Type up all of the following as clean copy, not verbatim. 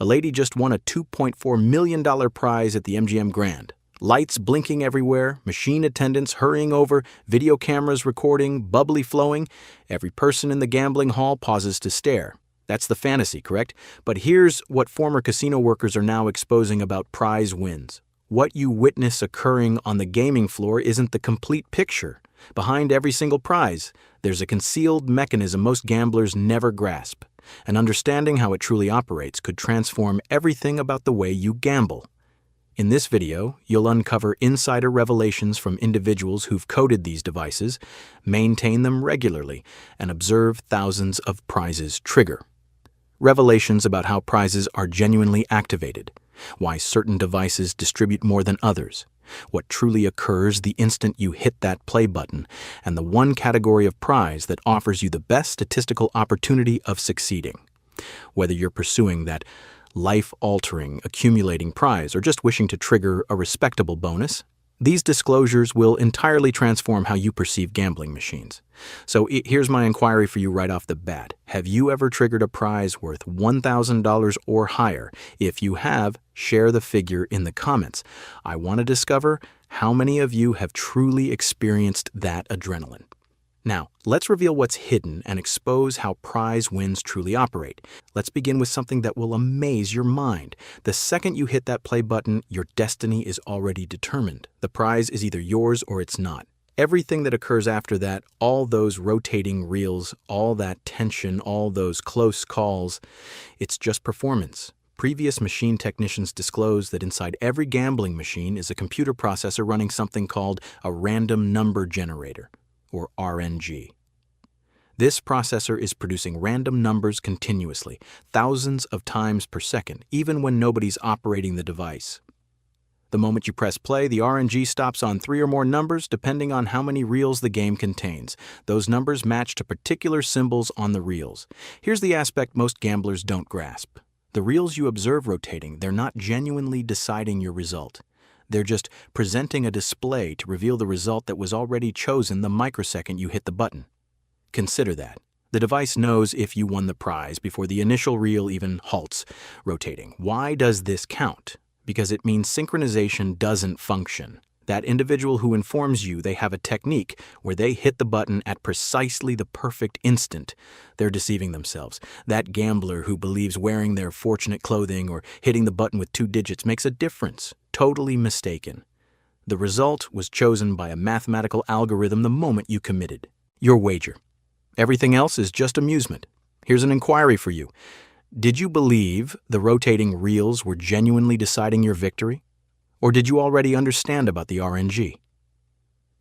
A lady just won a $2.4 million prize at the MGM Grand. Lights blinking everywhere, machine attendants hurrying over, video cameras recording, bubbly flowing. Every person in the gambling hall pauses to stare. That's the fantasy, correct? But here's what former casino workers are now exposing about prize wins. What you witness occurring on the gaming floor isn't the complete picture. Behind every single prize, there's a concealed mechanism most gamblers never grasp. And understanding how it truly operates could transform everything about the way you gamble. In this video, you'll uncover insider revelations from individuals who've coded these devices, maintain them regularly, and observe thousands of prizes trigger. Revelations about how prizes are genuinely activated, why certain devices distribute more than others, what truly occurs the instant you hit that play button, and the one category of prize that offers you the best statistical opportunity of succeeding. Whether you're pursuing that life-altering, accumulating prize, or just wishing to trigger a respectable bonus, these disclosures will entirely transform how you perceive gambling machines. So here's my inquiry for you right off the bat. Have you ever triggered a prize worth $1,000 or higher? If you have, share the figure in the comments. I want to discover how many of you have truly experienced that adrenaline. Now, let's reveal what's hidden and expose how prize wins truly operate. Let's begin with something that will amaze your mind. The second you hit that play button, your destiny is already determined. The prize is either yours or it's not. Everything that occurs after that, all those rotating reels, all that tension, all those close calls, it's just performance. Previous machine technicians disclosed that inside every gambling machine is a computer processor running something called a random number generator, or RNG. This processor is producing random numbers continuously, thousands of times per second, even when nobody's operating the device. The moment you press play, the RNG stops on 3 or more numbers depending on how many reels the game contains. Those numbers match to particular symbols on the reels. Here's the aspect most gamblers don't grasp. The reels you observe rotating, they're not genuinely deciding your result. They're just presenting a display to reveal the result that was already chosen the microsecond you hit the button. Consider that. The device knows if you won the prize before the initial reel even halts rotating. Why does this count? Because it means synchronization doesn't function. That individual who informs you they have a technique where they hit the button at precisely the perfect instant, they're deceiving themselves. That gambler who believes wearing their fortunate clothing or hitting the button with 2 digits makes a difference. Totally mistaken. The result was chosen by a mathematical algorithm the moment you committed your wager. Everything else is just amusement. Here's an inquiry for you. Did you believe the rotating reels were genuinely deciding your victory? Or did you already understand about the RNG?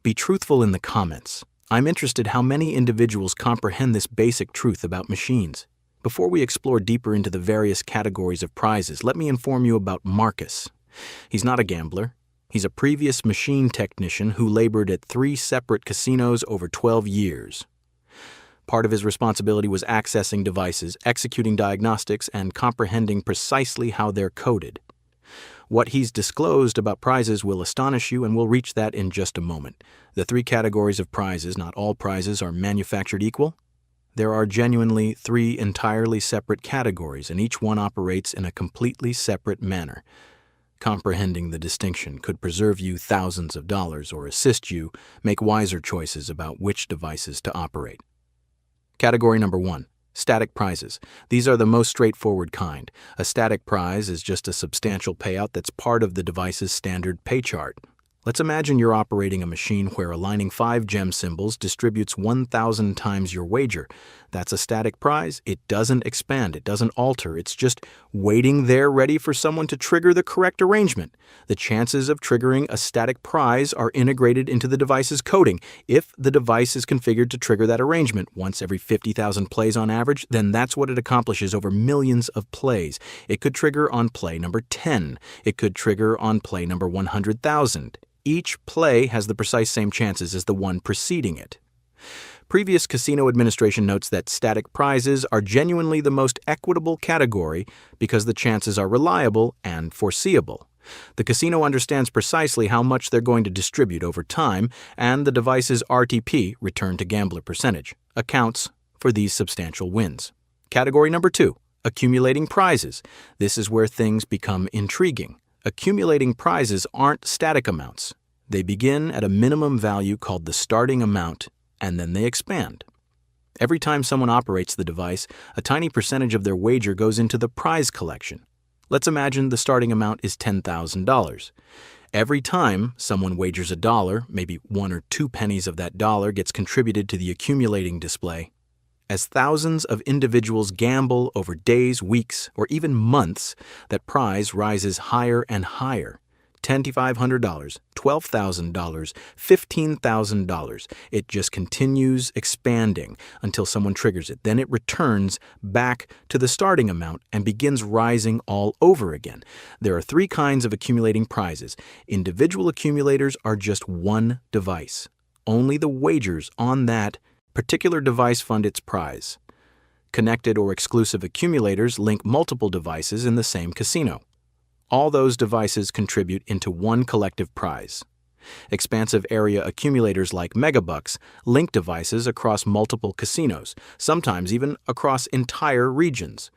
Be truthful in the comments. I'm interested how many individuals comprehend this basic truth about machines. Before we explore deeper into the various categories of prizes, let me inform you about Marcus. He's not a gambler. He's a previous machine technician who labored at 3 separate casinos over 12 years. Part of his responsibility was accessing devices, executing diagnostics, and comprehending precisely how they're coded. What he's disclosed about prizes will astonish you, and we'll reach that in just a moment. The 3 categories of prizes, not all prizes are manufactured equal. There are genuinely 3 entirely separate categories, and each one operates in a completely separate manner. Comprehending the distinction could preserve you thousands of dollars or assist you make wiser choices about which devices to operate. Category number 1. Static prizes. These are the most straightforward kind. A static prize is just a substantial payout that's part of the device's standard pay chart. Let's imagine you're operating a machine where aligning 5 gem symbols distributes 1,000 times your wager. That's a static prize. It doesn't expand. It doesn't alter. It's just waiting there ready for someone to trigger the correct arrangement. The chances of triggering a static prize are integrated into the device's coding. If the device is configured to trigger that arrangement once every 50,000 plays on average, then that's what it accomplishes over millions of plays. It could trigger on play number 10. It could trigger on play number 100,000. Each play has the precise same chances as the one preceding it. Previous casino administration notes that static prizes are genuinely the most equitable category because the chances are reliable and foreseeable. The casino understands precisely how much they're going to distribute over time, and the device's RTP, return to gambler percentage, accounts for these substantial wins. Category number 2, Accumulating prizes. This is where things become intriguing. Accumulating prizes aren't static amounts. They begin at a minimum value called the starting amount, and then they expand. Every time someone operates the device, a tiny percentage of their wager goes into the prize collection. Let's imagine the starting amount is $10,000. Every time someone wagers $1, maybe 1 or 2 pennies of that dollar gets contributed to the accumulating display. As thousands of individuals gamble over days, weeks, or even months, that prize rises higher and higher. $10,500, $12,000, $15,000. It just continues expanding until someone triggers it. Then it returns back to the starting amount and begins rising all over again. There are 3 kinds of accumulating prizes. Individual accumulators are just one device. Only the wagers on that particular device fund its prize. Connected or exclusive accumulators link multiple devices in the same casino. All those devices contribute into one collective prize. Expansive area accumulators like Megabucks link devices across multiple casinos, sometimes even across entire regions.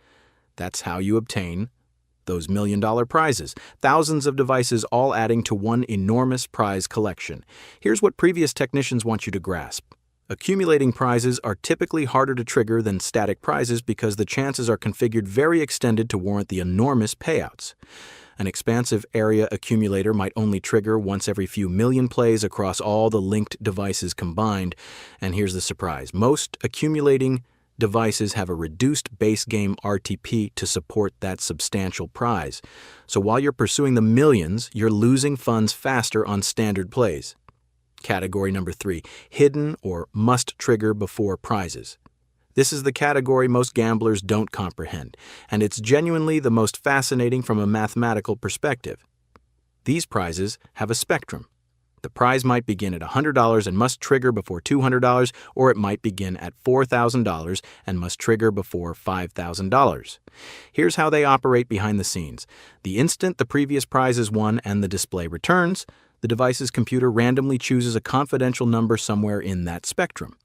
That's how you obtain those million-dollar prizes, thousands of devices all adding to one enormous prize collection. Here's what previous technicians want you to grasp. Accumulating prizes are typically harder to trigger than static prizes because the chances are configured very extended to warrant the enormous payouts. An expansive area accumulator might only trigger once every few million plays across all the linked devices combined. And here's the surprise. Most accumulating devices have a reduced base game RTP to support that substantial prize. So while you're pursuing the millions, you're losing funds faster on standard plays. Category number 3, hidden or must trigger before prizes. This is the category most gamblers don't comprehend, and it's genuinely the most fascinating from a mathematical perspective. These prizes have a spectrum. The prize might begin at $100 and must trigger before $200, or it might begin at $4,000 and must trigger before $5,000. Here's how they operate behind the scenes. The instant the previous prize is won and the display returns, the device's computer randomly chooses a confidential number somewhere in that spectrum.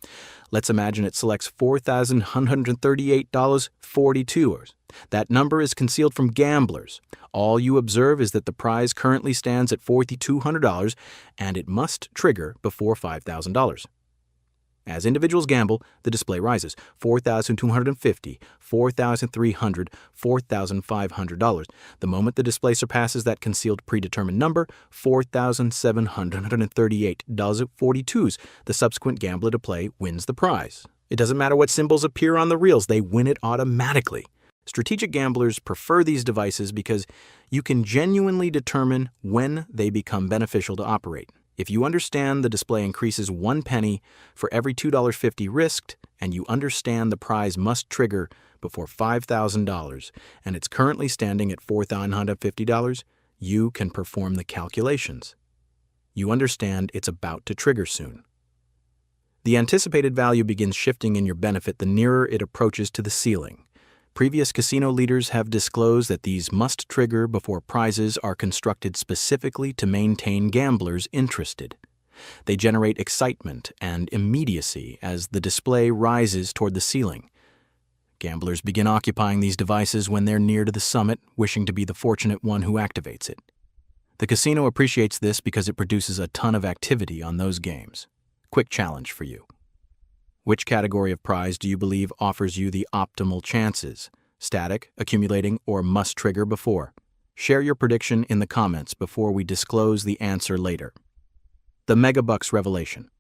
Let's imagine it selects $4,138.42. That number is concealed from gamblers. All you observe is that the prize currently stands at $4,200 and it must trigger before $5,000. As individuals gamble, the display rises. $4,250, $4,300, $4,500. The moment the display surpasses that concealed predetermined number, $4,738.42, the subsequent gambler to play wins the prize. It doesn't matter what symbols appear on the reels, they win it automatically. Strategic gamblers prefer these devices because you can genuinely determine when they become beneficial to operate. If you understand the display increases 1 penny for every $2.50 risked, and you understand the prize must trigger before $5,000, and it's currently standing at $4,950, you can perform the calculations. You understand it's about to trigger soon. The anticipated value begins shifting in your benefit the nearer it approaches to the ceiling. Previous casino leaders have disclosed that these must trigger before prizes are constructed specifically to maintain gamblers interested. They generate excitement and immediacy as the display rises toward the ceiling. Gamblers begin occupying these devices when they're near to the summit, wishing to be the fortunate one who activates it. The casino appreciates this because it produces a ton of activity on those games. Quick challenge for you. Which category of prize do you believe offers you the optimal chances? Static, accumulating, or must trigger before? Share your prediction in the comments before we disclose the answer later. The Megabucks revelation.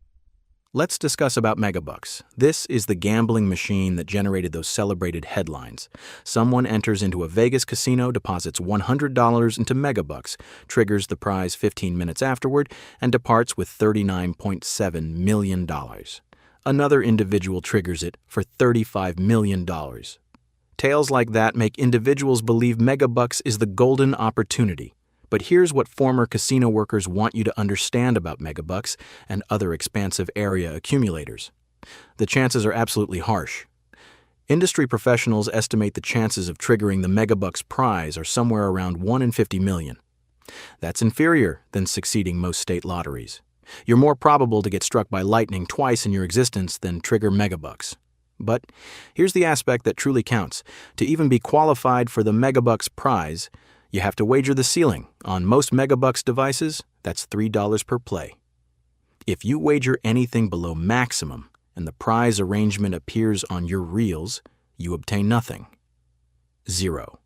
Let's discuss about Megabucks. This is the gambling machine that generated those celebrated headlines. Someone enters into a Vegas casino, deposits $100 into Megabucks, triggers the prize 15 minutes afterward, and departs with $39.7 million. Another individual triggers it for $35 million. Tales like that make individuals believe Megabucks is the golden opportunity. But here's what former casino workers want you to understand about Megabucks and other expansive area accumulators. The chances are absolutely harsh. Industry professionals estimate the chances of triggering the Megabucks prize are somewhere around 1 in 50 million. That's inferior than succeeding most state lotteries. You're more probable to get struck by lightning twice in your existence than trigger Megabucks. But here's the aspect that truly counts. To even be qualified for the Megabucks prize, you have to wager the ceiling. On most Megabucks devices, that's $3 per play. If you wager anything below maximum and the prize arrangement appears on your reels, you obtain nothing. 0.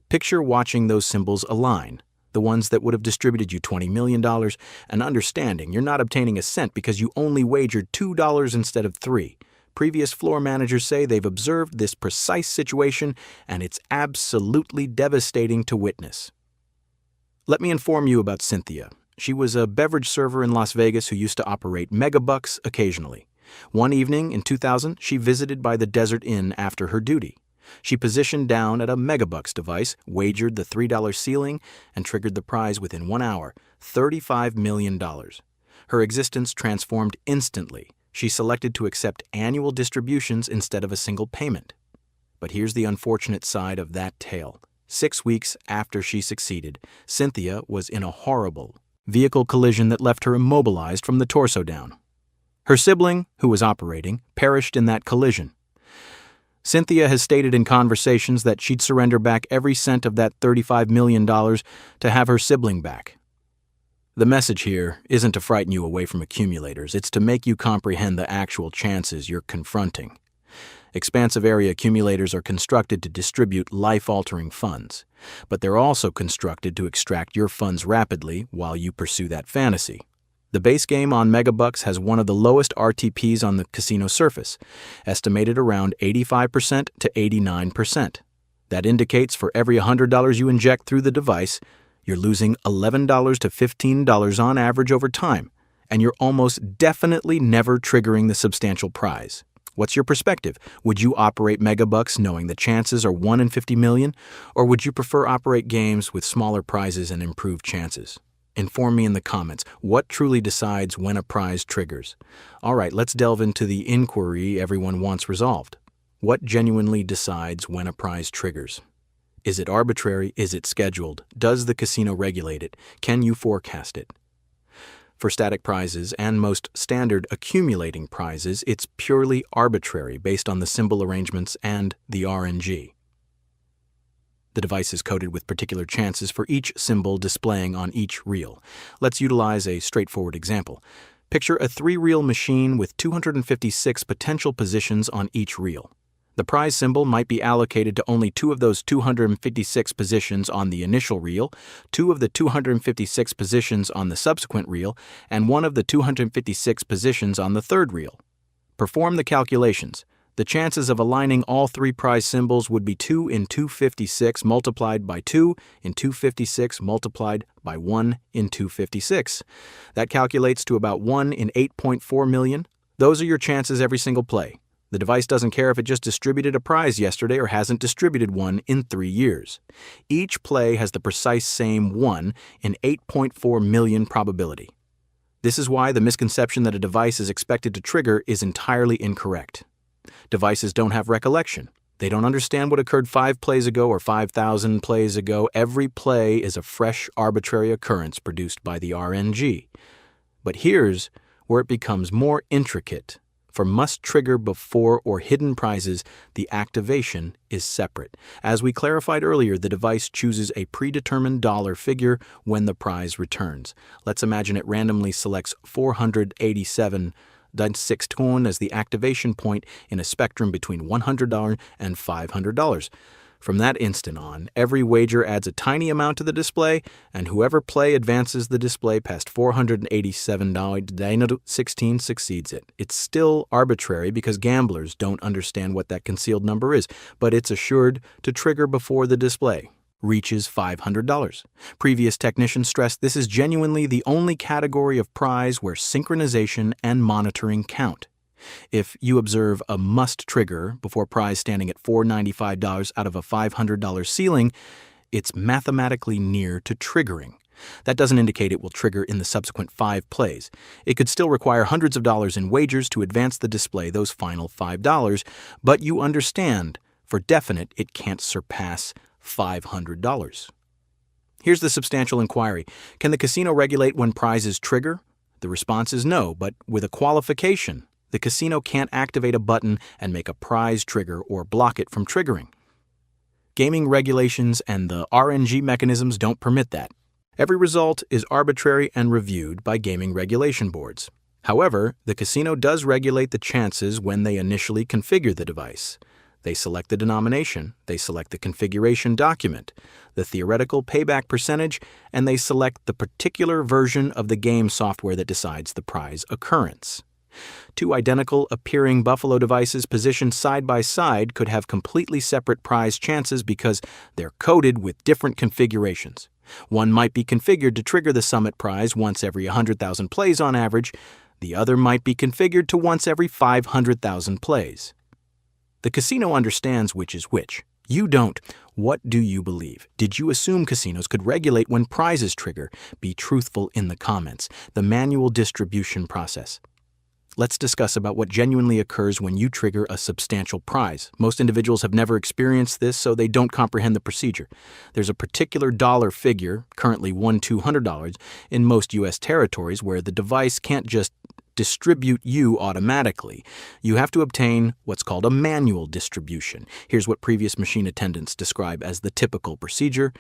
Picture watching those symbols align, the ones that would have distributed you $20 million, and understanding you're not obtaining a cent because you only wagered $2 instead of $3. Previous floor managers say they've observed this precise situation, and it's absolutely devastating to witness. Let me inform you about Cynthia. She was a beverage server in Las Vegas who used to operate Megabucks occasionally. One evening in 2000, she visited by the Desert Inn after her duty. She positioned down at a Megabucks device, wagered the $3 ceiling, and triggered the prize within 1 hour, $35 million. Her existence transformed instantly. She selected to accept annual distributions instead of a single payment. But here's the unfortunate side of that tale. 6 weeks after she succeeded, Cynthia was in a horrible vehicle collision that left her immobilized from the torso down. Her sibling, who was operating, perished in that collision. Cynthia has stated in conversations that she'd surrender back every cent of that $35 million to have her sibling back. The message here isn't to frighten you away from accumulators, it's to make you comprehend the actual chances you're confronting. Expansive area accumulators are constructed to distribute life-altering funds, but they're also constructed to extract your funds rapidly while you pursue that fantasy. The base game on Megabucks has one of the lowest RTPs on the casino surface, estimated around 85% to 89%. That indicates for every $100 you inject through the device, you're losing $11 to $15 on average over time, and you're almost definitely never triggering the substantial prize. What's your perspective? Would you operate Megabucks knowing the chances are 1 in 50 million, or would you prefer operate games with smaller prizes and improved chances? Inform me in the comments. What truly decides when a prize triggers? All right, let's delve into the inquiry everyone wants resolved. What genuinely decides when a prize triggers? Is it arbitrary? Is it scheduled? Does the casino regulate it? Can you forecast it? For static prizes and most standard accumulating prizes, it's purely arbitrary based on the symbol arrangements and the RNG. The device is coded with particular chances for each symbol displaying on each reel. Let's utilize a straightforward example. Picture a 3-reel machine with 256 potential positions on each reel. The prize symbol might be allocated to only 2 of those 256 positions on the initial reel, 2 of the 256 positions on the subsequent reel, and 1 of the 256 positions on the third reel. Perform the calculations. The chances of aligning all 3 prize symbols would be 2 in 256 multiplied by 2 in 256 multiplied by 1 in 256. That calculates to about 1 in 8.4 million. Those are your chances every single play. The device doesn't care if it just distributed a prize yesterday or hasn't distributed one in 3 years. Each play has the precise same 1 in 8.4 million probability. This is why the misconception that a device is expected to trigger is entirely incorrect. Devices don't have recollection. They don't understand what occurred 5 plays ago or 5,000 plays ago. Every play is a fresh, arbitrary occurrence produced by the RNG. But here's where it becomes more intricate. For must-trigger before or hidden prizes, the activation is separate. As we clarified earlier, the device chooses a predetermined dollar figure when the prize returns. Let's imagine it randomly selects 487 $6 as the activation point in a spectrum between $100 and $500. From that instant on, every wager adds a tiny amount to the display, and whoever play advances the display past $487.16 succeeds it. It's still arbitrary because gamblers don't understand what that concealed number is, but it's assured to trigger before the display reaches $500. Previous technicians stressed this is genuinely the only category of prize where synchronization and monitoring count. If you observe a must trigger before prize standing at $495 out of a $500 ceiling, it's mathematically near to triggering. That doesn't indicate it will trigger in the subsequent 5 plays. It could still require hundreds of dollars in wagers to advance the display those final $5, but you understand, for definite, it can't surpass $500. Here's the substantial inquiry. Can the casino regulate when prizes trigger? The response is no, but with a qualification. The casino can't activate a button and make a prize trigger or block it from triggering. Gaming regulations and the RNG mechanisms don't permit that. Every result is arbitrary and reviewed by gaming regulation boards. However, the casino does regulate the chances when they initially configure the device. They select the denomination, they select the configuration document, the theoretical payback percentage, and they select the particular version of the game software that decides the prize occurrence. Two identical appearing Buffalo devices positioned side by side could have completely separate prize chances because they're coded with different configurations. One might be configured to trigger the summit prize once every 100,000 plays on average. The other might be configured to once every 500,000 plays. The casino understands which is which. You don't. What do you believe? Did you assume casinos could regulate when prizes trigger? Be truthful in the comments. The manual distribution process. Let's discuss about what genuinely occurs when you trigger a substantial prize. Most individuals have never experienced this, so they don't comprehend the procedure. There's a particular dollar figure, currently $200, in most U.S. territories where the device can't just distribute you automatically. You have to obtain what's called a manual distribution. Here's what previous machine attendants describe as the typical procedure.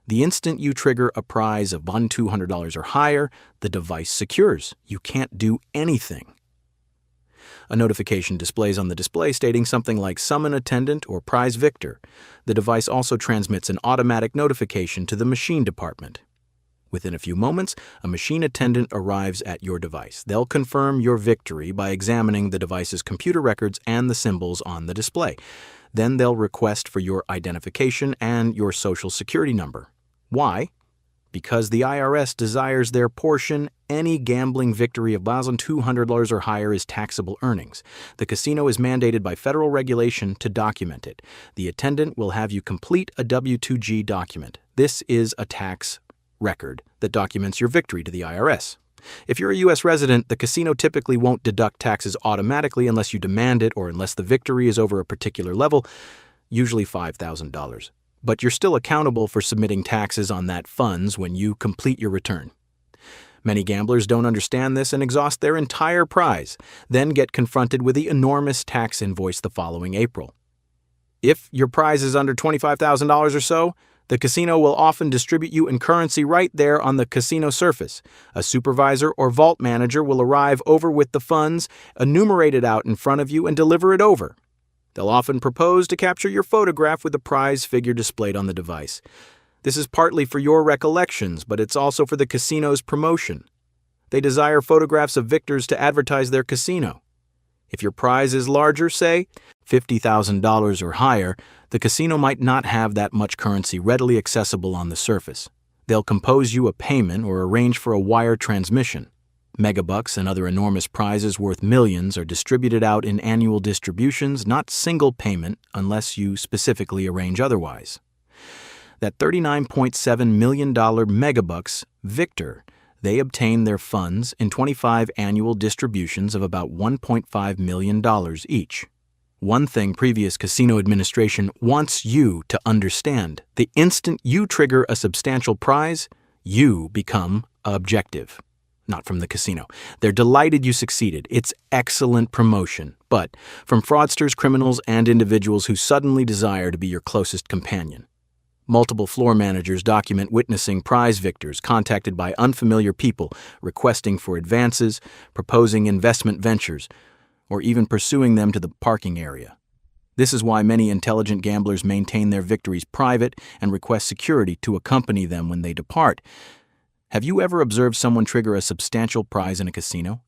The instant you trigger a prize of $200 or higher, the device secures. You can't do anything. A notification displays on the display stating something like summon attendant or prize victor. The device also transmits an automatic notification to the machine department. Within a few moments, a machine attendant arrives at your device. They'll confirm your victory by examining the device's computer records and the symbols on the display. Then they'll request for your identification and your social security number. Why? Because the IRS desires their portion. Any gambling victory of $200 or higher is taxable earnings. The casino is mandated by federal regulation to document it. The attendant will have you complete a W-2G document. This is a tax record that documents your victory to the IRS. If you're a U.S. resident, the casino typically won't deduct taxes automatically unless you demand it or unless the victory is over a particular level, usually $5,000. But you're still accountable for submitting taxes on that funds when you complete your return. Many gamblers don't understand this and exhaust their entire prize, then get confronted with the enormous tax invoice the following April. If your prize is under $25,000 or so, the casino will often distribute you in currency right there on the casino surface. A supervisor or vault manager will arrive over with the funds, enumerate it out in front of you, and deliver it over. They'll often propose to capture your photograph with the prize figure displayed on the device. This is partly for your recollections, but it's also for the casino's promotion. They desire photographs of victors to advertise their casino. If your prize is larger, say $50,000 or higher, the casino might not have that much currency readily accessible on the surface. They'll compose you a payment or arrange for a wire transmission. Megabucks and other enormous prizes worth millions are distributed out in annual distributions, not single payment unless you specifically arrange otherwise. That $39.7 million Megabucks victor, they obtain their funds in 25 annual distributions of about $1.5 million each. One thing previous casino administration wants you to understand: the instant you trigger a substantial prize, you become objective. Not from the casino. They're delighted you succeeded. It's excellent promotion. But from fraudsters, criminals, and individuals who suddenly desire to be your closest companion. Multiple floor managers document witnessing prize victors contacted by unfamiliar people, requesting for advances, proposing investment ventures, or even pursuing them to the parking area. This is why many intelligent gamblers maintain their victories private and request security to accompany them when they depart. Have you ever observed someone trigger a substantial prize in a casino?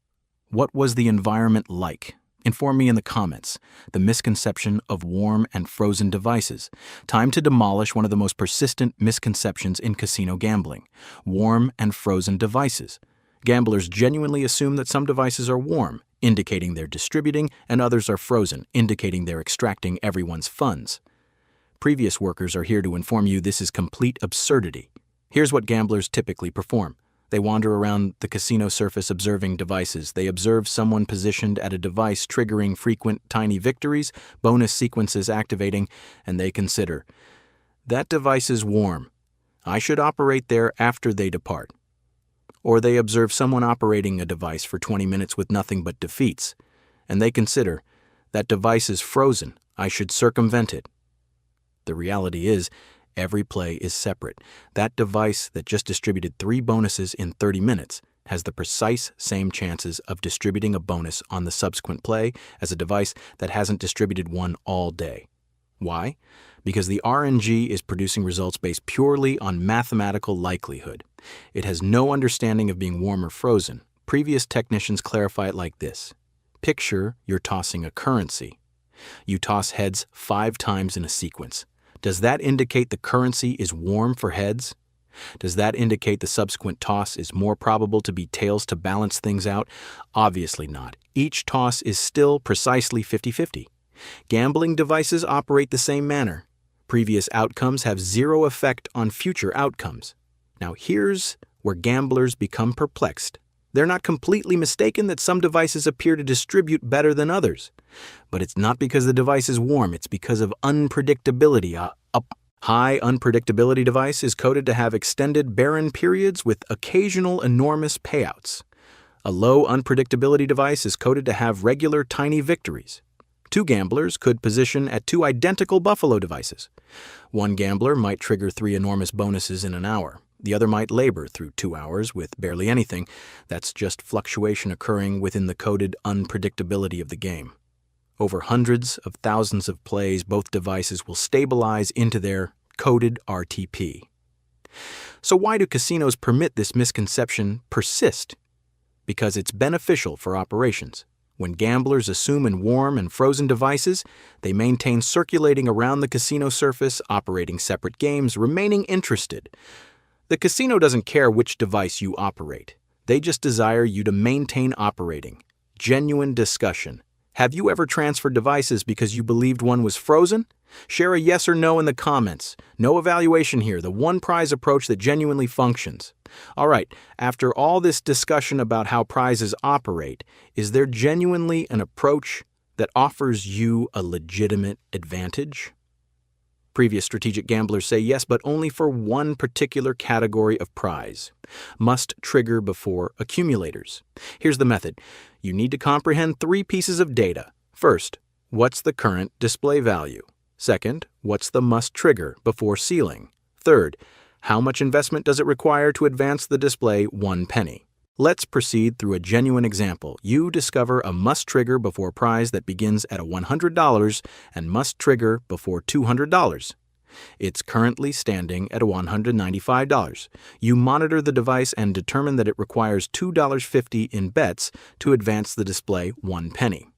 What was the environment like? Inform me in the comments. The misconception of warm and frozen devices. Time to demolish one of the most persistent misconceptions in casino gambling. Warm and frozen devices. Gamblers genuinely assume that some devices are warm, indicating they're distributing, and others are frozen, indicating they're extracting everyone's funds. Previous workers are here to inform you this is complete absurdity. Here's what gamblers typically perform. They wander around the casino surface observing devices. They observe someone positioned at a device triggering frequent tiny victories, bonus sequences activating, and they consider, that device is warm. I should operate there after they depart. Or they observe someone operating a device for 20 minutes with nothing but defeats. and they consider, that device is frozen, I should circumvent it. The reality is, every play is separate. That device that just distributed 3 bonuses in 30 minutes has the precise same chances of distributing a bonus on the subsequent play as a device that hasn't distributed one all day. Why? Because the RNG is producing results based purely on mathematical likelihood. It has no understanding of being warm or frozen. Previous technicians clarify it like this. Picture you're tossing a currency. You toss heads 5 times in a sequence. Does that indicate the currency is warm for heads? Does that indicate the subsequent toss is more probable to be tails to balance things out? Obviously not. Each toss is still precisely 50-50. Gambling devices operate the same manner. Previous outcomes have zero effect on future outcomes. Now here's where gamblers become perplexed. They're not completely mistaken that some devices appear to distribute better than others. But it's not because the device is warm, it's because of unpredictability. A high unpredictability device is coded to have extended barren periods with occasional enormous payouts. A low unpredictability device is coded to have regular tiny victories. 2 gamblers could position at 2 identical buffalo devices. One gambler might trigger 3 enormous bonuses in an hour. The other might labor through 2 hours with barely anything. That's just fluctuation occurring within the coded unpredictability of the game. Over hundreds of thousands of plays, both devices will stabilize into their coded RTP. So why do casinos permit this misconception persist? Because it's beneficial for operations. When gamblers assume in warm and frozen devices, they maintain circulating around the casino surface, operating separate games, remaining interested. The casino doesn't care which device you operate. They just desire you to maintain operating. Genuine discussion. Have you ever transferred devices because you believed one was frozen? Share a yes or no in the comments. No evaluation here, the one prize approach that genuinely functions. All right, after all this discussion about how prizes operate, is there genuinely an approach that offers you a legitimate advantage? Previous strategic gamblers say yes, but only for one particular category of prize. Must trigger before accumulators. Here's the method. You need to comprehend 3 pieces of data. First, what's the current display value? Second, what's the must trigger before ceiling? Third, how much investment does it require to advance the display 1 penny? Let's proceed through a genuine example. You discover a must trigger before prize that begins at $100 and must trigger before $200. It's currently standing at $195. You monitor the device and determine that it requires $2.50 in bets to advance the display 1 penny.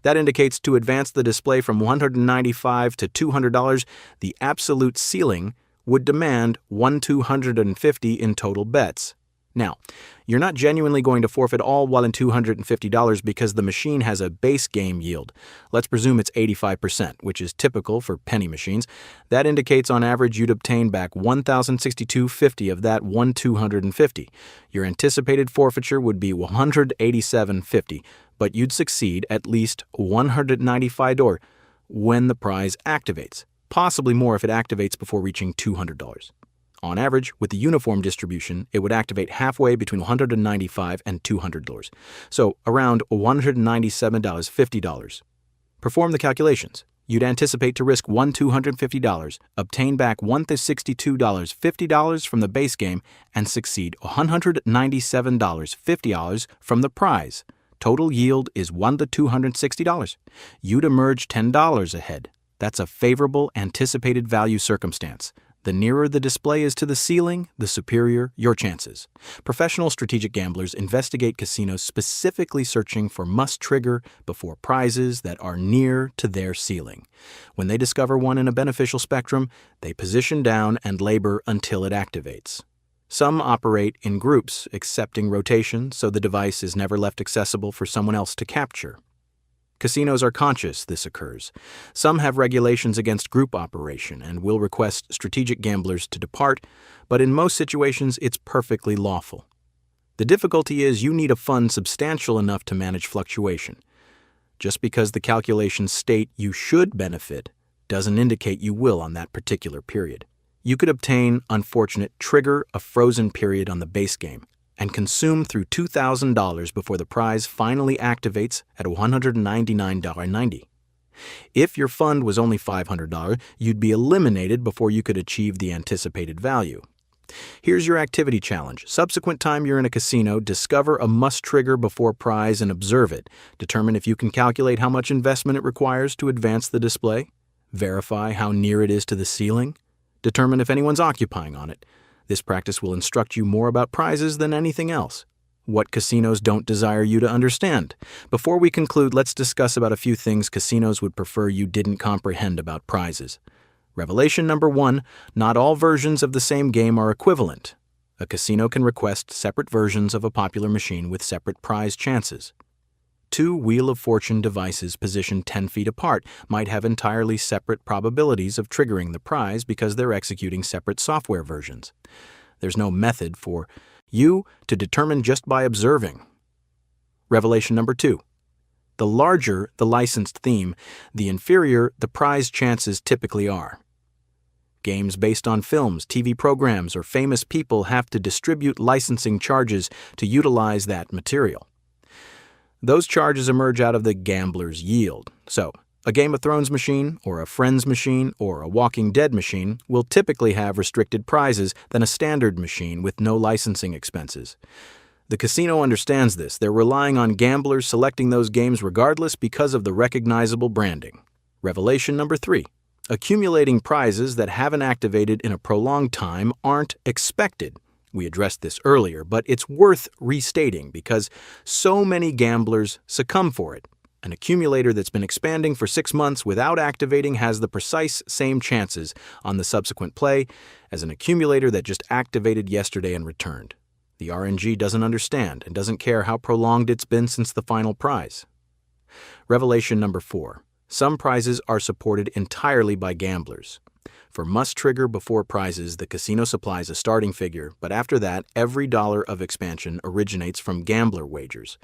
That indicates to advance the display from $195 to $200, the absolute ceiling would demand $1,250 in total bets. Now, you're not genuinely going to forfeit all $1,250 because the machine has a base game yield. Let's presume it's 85%, which is typical for penny machines. That indicates on average you'd obtain back $1,062.50 of that $1,250. Your anticipated forfeiture would be $187.50, but you'd succeed at least $195 when the prize activates, possibly more if it activates before reaching $200. On average, with the uniform distribution, it would activate halfway between $195 and $200, so around $197.50. Perform the calculations. You'd anticipate to risk $1,250, obtain back $162.50 from the base game, and succeed $197.50 from the prize. Total yield is $1,260. You'd emerge $10 ahead. That's a favorable anticipated value circumstance. The nearer the display is to the ceiling, the superior your chances. Professional strategic gamblers investigate casinos specifically searching for must-trigger before prizes that are near to their ceiling. When they discover one in a beneficial spectrum, they position down and labor until it activates. Some operate in groups, accepting rotation so the device is never left accessible for someone else to capture. Casinos are conscious this occurs. Some have regulations against group operation and will request strategic gamblers to depart, but in most situations it's perfectly lawful. The difficulty is you need a fund substantial enough to manage fluctuation. Just because the calculations state you should benefit doesn't indicate you will on that particular period. You could obtain, unfortunate, trigger a frozen period on the base game. and consume through $2,000 before the prize finally activates at $199.90. If your fund was only $500, you'd be eliminated before you could achieve the anticipated value. Here's your activity challenge. Subsequent time you're in a casino, discover a must-trigger before prize and observe it. Determine if you can calculate how much investment it requires to advance the display. Verify how near it is to the ceiling. Determine if anyone's occupying on it. This practice will instruct you more about prizes than anything else. What casinos don't desire you to understand. Before we conclude, let's discuss about a few things casinos would prefer you didn't comprehend about prizes. Revelation number 1, not all versions of the same game are equivalent. A casino can request separate versions of a popular machine with separate prize chances. 2 Wheel of Fortune devices positioned 10 feet apart might have entirely separate probabilities of triggering the prize because they're executing separate software versions. There's no method for you to determine just by observing. Revelation number 2. The larger the licensed theme, the inferior the prize chances typically are. Games based on films, TV programs, or famous people have to distribute licensing charges to utilize that material. Those charges emerge out of the gambler's yield. So, a Game of Thrones machine, or a Friends machine, or a Walking Dead machine will typically have restricted prizes than a standard machine with no licensing expenses. The casino understands this. They're relying on gamblers selecting those games regardless because of the recognizable branding. Revelation number 3. Accumulating prizes that haven't activated in a prolonged time aren't expected. We addressed this earlier, but it's worth restating because so many gamblers succumb for it. An accumulator that's been expanding for 6 months without activating has the precise same chances on the subsequent play as an accumulator that just activated yesterday and returned. The RNG doesn't understand and doesn't care how prolonged it's been since the final prize. Revelation number 4. Some prizes are supported entirely by gamblers. For must-trigger before prizes, the casino supplies a starting figure, but after that, every dollar of expansion originates from gambler wagers.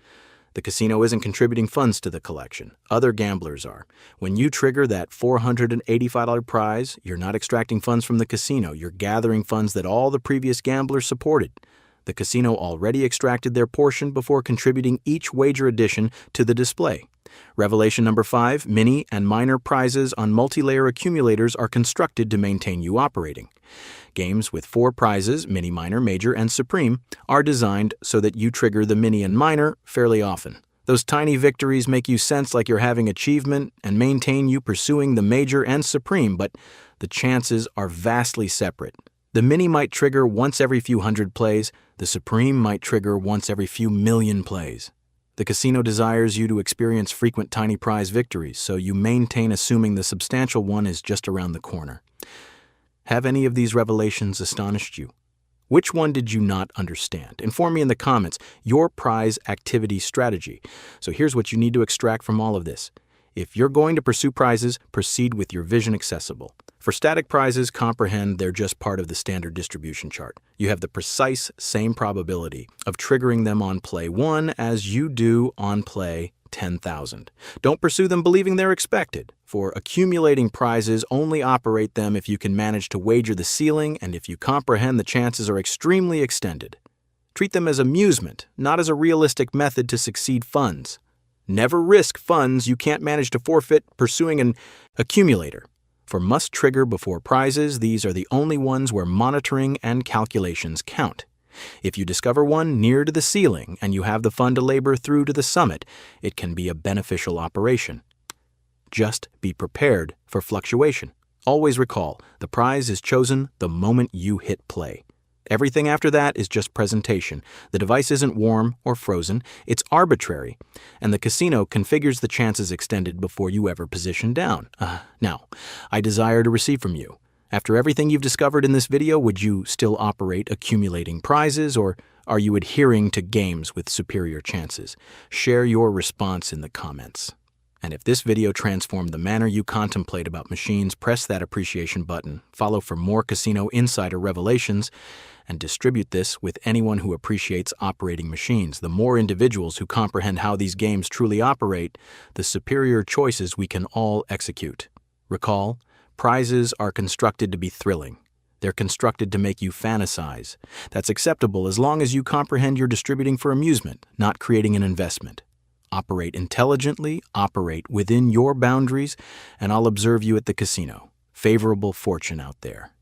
The casino isn't contributing funds to the collection. Other gamblers are. When you trigger that $485 prize, you're not extracting funds from the casino. You're gathering funds that all the previous gamblers supported. The casino already extracted their portion before contributing each wager addition to the display. Revelation number 5, mini and minor prizes on multi-layer accumulators are constructed to maintain you operating. Games with 4 prizes, mini, minor, major, and supreme, are designed so that you trigger the mini and minor fairly often. Those tiny victories make you sense like you're having achievement and maintain you pursuing the major and supreme, but the chances are vastly separate. The mini might trigger once every few hundred plays, the supreme might trigger once every few million plays. The casino desires you to experience frequent tiny prize victories, so you maintain assuming the substantial one is just around the corner. Have any of these revelations astonished you? Which one did you not understand? Inform me in the comments your prize activity strategy. So here's what you need to extract from all of this. If you're going to pursue prizes, proceed with your vision accessible. For static prizes, comprehend they're just part of the standard distribution chart. You have the precise same probability of triggering them on play 1 as you do on play 10,000. Don't pursue them believing they're expected. For accumulating prizes, only operate them if you can manage to wager the ceiling and if you comprehend the chances are extremely extended. Treat them as amusement, not as a realistic method to succeed funds. Never risk funds you can't manage to forfeit pursuing an accumulator. For must-trigger before prizes, these are the only ones where monitoring and calculations count. If you discover one near to the ceiling and you have the fund to labor through to the summit, it can be a beneficial operation. Just be prepared for fluctuation. Always recall, the prize is chosen the moment you hit play. Everything after that is just presentation. The device isn't warm or frozen, it's arbitrary, and the casino configures the chances extended before you ever position down. Now, I desire to receive from you. After everything you've discovered in this video, would you still operate accumulating prizes, or are you adhering to games with superior chances? Share your response in the comments. And if this video transformed the manner you contemplate about machines, press that appreciation button, follow for more casino insider revelations, and distribute this with anyone who appreciates operating machines. The more individuals who comprehend how these games truly operate, the superior choices we can all execute. Recall, prizes are constructed to be thrilling. They're constructed to make you fantasize. That's acceptable as long as you comprehend you're distributing for amusement, not creating an investment. Operate intelligently, operate within your boundaries, and I'll observe you at the casino. Favorable fortune out there.